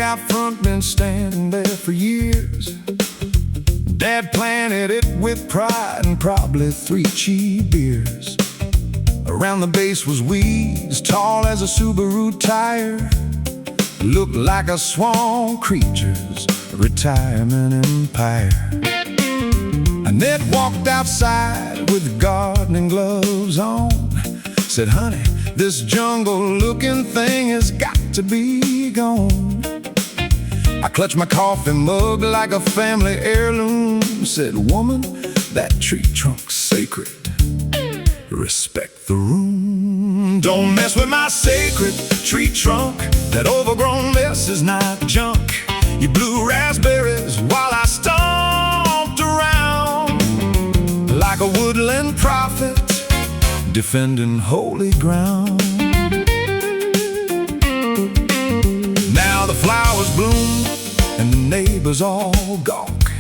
out front, been standing there for years. Dad planted it with pride and probably 3 cheap beers. Around the base was weeds, tall as a Subaru tire. Looked like a swamp creature's retirement empire. Annette walked outside with gardening gloves on. Said, honey, this jungle-looking thing has got to be gone. I clutched my coffee mug like a family heirloom. Said, woman, that tree trunk's sacred. Respect the room. Don't mess with my sacred tree trunk. That overgrown mess is not junk. You blew raspberries while I stomped around like a woodland prophet defending holy ground. Now the flowers bloom and the neighbors all gawk,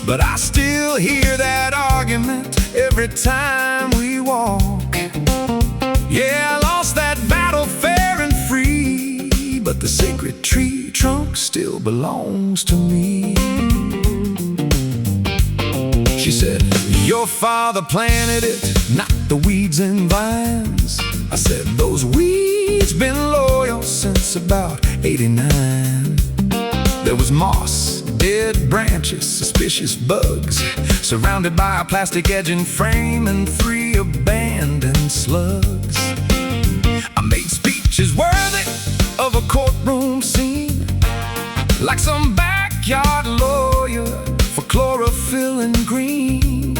but I still hear that argument every time we walk. Yeah, I lost that battle fair and free, but the sacred tree trunk still belongs to me. She said, your father planted it, not the weeds and vines. I said, those weeds been loyal since about '89. There was moss, dead branches, suspicious bugs, surrounded by a plastic edging frame and 3 abandoned slugs. I made speeches worthy of a courtroom scene, like some backyard lawyer for chlorophyll and green.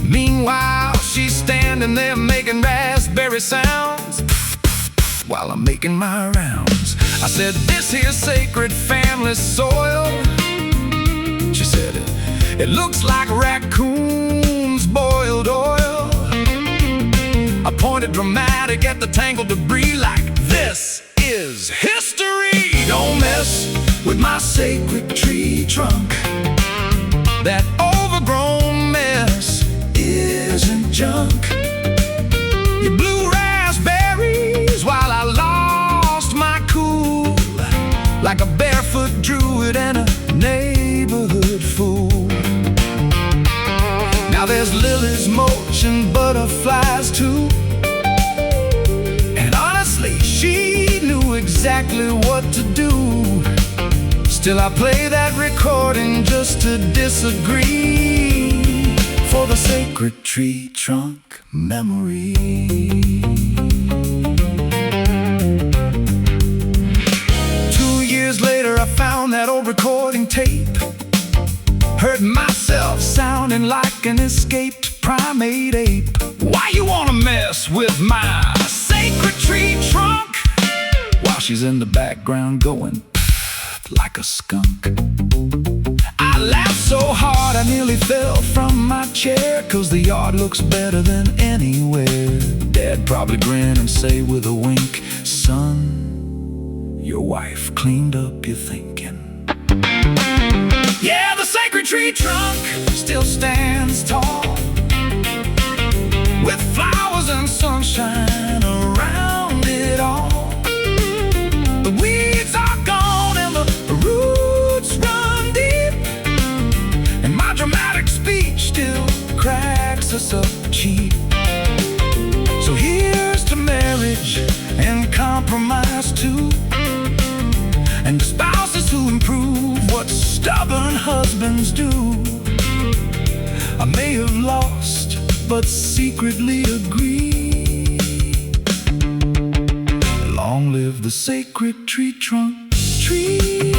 Meanwhile, she's standing there making raspberry sounds while I'm making my rounds. I said, this here's sacred family soil. She said, it looks like raccoons boiled oil. I pointed dramatic at the tangled debris like, this is history. Don't mess with my sacred tree trunk. That overgrown mess isn't junk. You blew raspberries while I lost my cool, like a barefoot druid and a neighborhood fool. Now there's lilies, mulch, and butterflies too. And honestly, she knew exactly what to do. Still I play that recording just to disagree, for the sacred tree trunk memory. 2 years later I found that old recording tape. Heard myself sounding like an escaped primate ape. Why you wanna mess with my sacred tree trunk? While she's in the background going like a skunk. I laughed so hard I nearly fell from my chair, 'cause the yard looks better than anywhere. Dad probably grin and say with a wink, son, your wife cleaned up your thinking. Yeah, the sacred tree trunk still stands tall, with flowers and sunshine around it all. The weeds are gone and the roots run deep, and my dramatic speech still cracks us up cheap. So here's to marriage and compromise too, and the spouses who improve what stubborn husbands do. I may have lost, but secretly agree. Long live the sacred tree trunk tree.